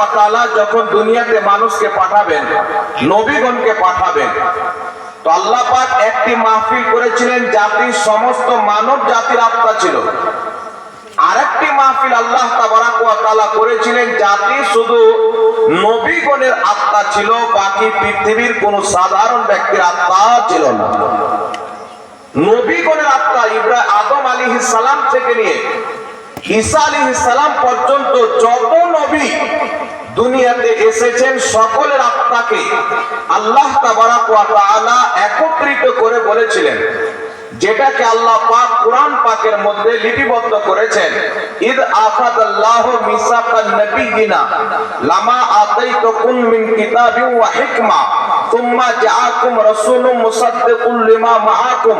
ওয়া তাআলা যখন দুনিয়াতে মানুষকে পাঠাবেন, নবীগণকে পাঠাবেন, তো আল্লাহ পাক একটি মাহফিল করেছিলেন জাতির সমস্ত মানব জাতির আত্মা ছিল। আরেকটি মাহফিল আল্লাহ তাবারাক ওয়া তাআলা করেছিলেন জাতি শুধু নবীগণের আত্মা ছিল, বাকি পৃথিবীর কোন সাধারণ ব্যক্তির আত্মা ছিল না। নবীগণের আত্মা আদম আলাইহিস সালাম থেকে নিয়ে ঈসা আলাইহিস সালাম পর্যন্ত যত নবী দুনিয়াতে এসেছেন সকলের আত্মাকে আল্লাহ তাবারাক ওয়া তাআলা একত্রিত করে বলেছিলেন, যেটাকে আল্লাহ পাক কুরআন পাকের মধ্যে লিপিবদ্ধ করেছেন, ইদ আখাযাল্লাহু মিসাকান নাবিয়িনা লামা আতাইতুকুম মিন কিতাবিন ওয়া হিকমা সুম্মা জাআকুম রাসূলুম মুসাদ্দিকুল লিমা মাআকুম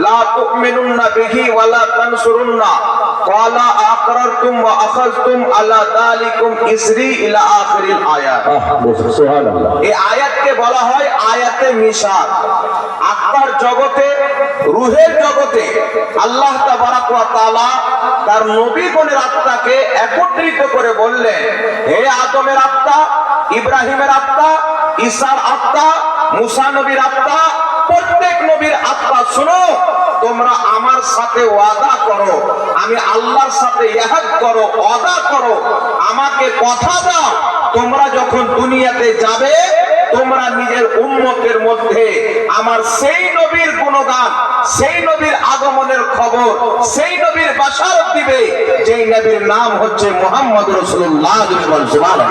লা তু'মিনুন্না বিহি ওয়া লা তানসুরুন্না ক্বালা আকরারতুম ওয়া আখাযতুম আলা যালিকুম ইসরি ইলা আখিরিল আয়াত। সুবহানাল্লাহ। এই আয়াতকে বলা হয় আয়াতে মিসাক। আত্মার জগতে, রূহের জগতে আল্লাহ তাবারাক ওয়া তাআলা তার নবীগণের আত্মাকে একত্রিত করে বললেন, হে আদমের আত্মা, ইব্রাহিমের আত্মা, ঈসার আত্মা, মুসা নবীর আত্মা, প্রত্যেক নবীর আত্মা, শোনো, তোমরা আমার সাথে ওয়াদা করো, আমি আল্লাহর সাথে ইহাদ করো, ওয়াদা করো, আমাকে কথা দাও, তোমরা যখন দুনিয়াতে যাবে তোমরা নিজের উম্মতের মধ্যে আমার সেই নবীর গুণগান, সেই নবীর আগমনের খবর, সেই নবীর বাশারত দিবে যেই নবীর নাম হচ্ছে মুহাম্মদ রাসূলুল্লাহ। সুবহানাল্লাহ।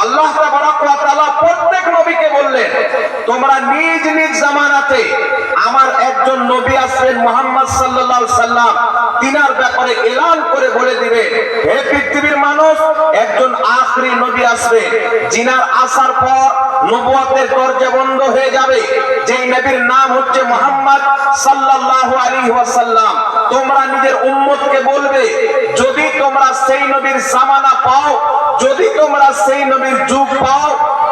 আল্লাহ তাবারাক ওয়া তাআলা প্রত্যেক নবীকে বললেন, তোমরা নিজ নিজ জামানাতে আমার একজন নবী আসবেন মুহাম্মদ সাল্লাল্লাহু আলাইহি সাল্লাম, তিনার ব্যাপারে এলান করে বলে দিবে, হে পৃথিবীর মানুষ, একজন আখরি নবী আসবে, যিনার আসার পর নবুয়তের দরজা বন্ধ হয়ে যাবে, যেই নবীর নাম হচ্ছে মুহাম্মদ সাল্লাল্লাহু আলাইহি ওয়াসাল্লাম। তোমরা নিজের উম্মতকে বলবে, যদি তোমরা সেই নবীর জামানা পাও, যদি তোমরা সেই নবীর যুগ পাও,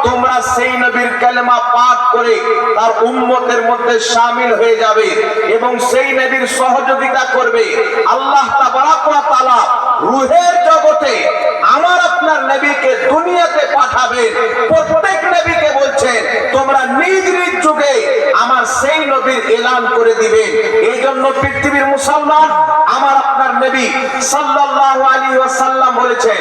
তোমরা সেই নবীর কালেমা পাঠ করে তার উম্মতের মধ্যে শামিল হয়ে যাবে এবং সেই নবীর সহযোগিতা করবে। আল্লাহ তাবারাক ওয়া তাআলা রূহের জগতে আমার আপনার নবীকে দুনিয়াতে পাঠাবেন। প্রত্যেক নবীকে বলছেন, তোমরা নিজ নিজ যুগে আমার সেই নবীর এলান করে দিবেন। এই জন্য পৃথিবীর মুসলমান আমার আপনার নবী সাল্লাল্লাহু আলাইহি ওয়াসাল্লাম বলেছেন,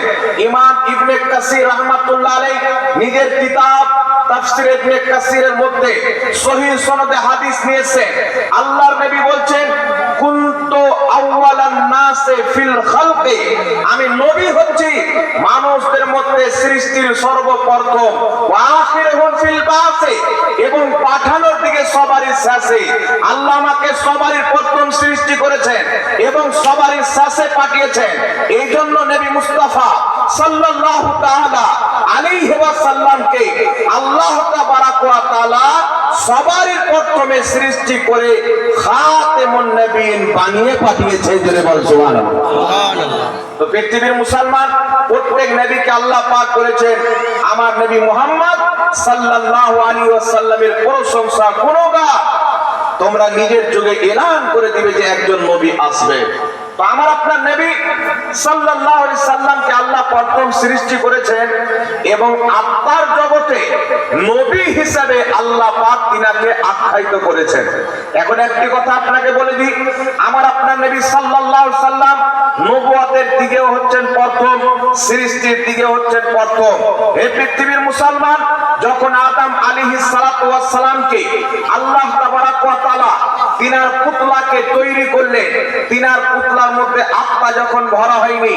ইমাম ইবনে কাসির রাহমাতুল্লাহ আলাইহি নিজের কিতাব তাফসীর ইবনে কাসিরের মধ্যে সহিহ সনদে হাদিস নিয়েছেন। আল্লাহর নবী বলছেন, কুনতু আউওয়ালান নাসে ফিল খালকি, আমি নবী হচ্ছি মানুষদের মধ্যে সৃষ্টির সর্বপ্রথম, ওয়া আখিরুহুম ফিল বাসে, এবং পাঠানোর দিকে সবারই শেষে। আল্লাহ আমাকে সবারই প্রথম সৃষ্টি করেছেন এবং সবারই শেষে পাঠিয়েছেন। এই জন্য নবী মুস্তাফা সাল্লাল্লাহু তাআলা আলাইহি ওয়াসাল্লামকে আল্লাহ তাবারাক ওয়া তাআলা সবারই প্রথমে সৃষ্টি করে খাতেমুন নবীন বানিয়ে পাঠিয়েছে। জোরে বল সুবহানাল্লাহ। সুবহানাল্লাহ। তো পৃথিবীর মুসলমান প্রত্যেক নবীকে আল্লাহ পাক করেছেন আমার নবী মুহাম্মদ সাল্লাল্লাহু আলাইহি ওয়াসাল্লামের প্রশংসা, গুণগান। তোমরা নিজের যুগে এলান করে দিবে যে একজন নবী আসবে। তো আমার আপনার নবী সাল্লাল্লাহু আলাইহি সাল্লামকে আল্লাহ প্রথম সৃষ্টি করেছেন এবং আত্মার জগতে নবী হিসেবে আল্লাহ পাক তিনাকে আখ্যায়িত করেছেন। এখন একটি কথা আপনাকে বলে দিই, আমার আপনার নবী সাল্লাল্লাহু আলাইহি সাল্লাম নবুয়তের দিকেও হচ্ছেন প্রথম, সৃষ্টির দিকে হচ্ছেন প্রথম। এই পৃথিবীর মুসলমান যখন আদম আলাইহিস সালাতু ওয়াস সালামকে আল্লাহ তাবারাক ওয়া তাআলা তিনার পুতলাকে তৈরি করলেন, তিনার পুতলার মধ্যে আত্মা যখন ভরা হয়নি,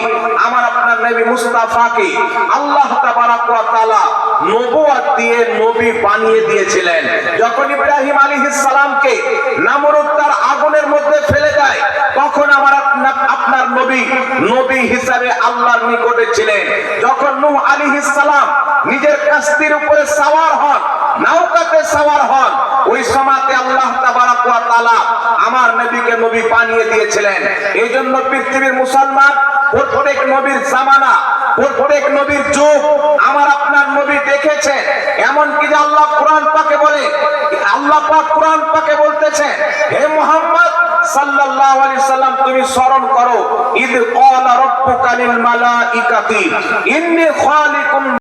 আমার আপনার নবী মুস্তাফাকে আল্লাহ তাবারাক ওয়া তাআলা নবুয়ত দিয়ে নবী বানিয়ে দিয়েছিলেন। যখন ইব্রাহিম আলাইহিস সালামকে নামরুদ তার আগুনের মধ্যে ফেলে দেয়, তখন আমার আপনার নবী হিসাবে আল্লাহর নিকটে ছিলেন। যখন নূহ আলাইহিস সালাম নিজের কাস্তির উপরে সওয়ার হন, নৌকাতে সওয়ার হন, ওই সময়তে আল্লাহ তাবারাক ওয়া তাআলা আমার নবীকে নবী বানিয়ে দিয়েছিলেন। এই জন্য পৃথিবীর মুসলমান প্রত্যেক নবীর জামানা, প্রত্যেক নবীর যুগ আমার আপনার নবী দেখেছেন। এমন কি যে আল্লাহ কোরআন পাকে বলে, আল্লাহ পাক কোরআন পাকে বলতেছেন, হে মুহাম্মদ সাল্লাল্লাহু আলাইহি সাল্লাম তুমি স্মরণ করো, ইদ ক্বালা রাব্বুকা লিল মালাইকাতি ইন্নী খালিকুম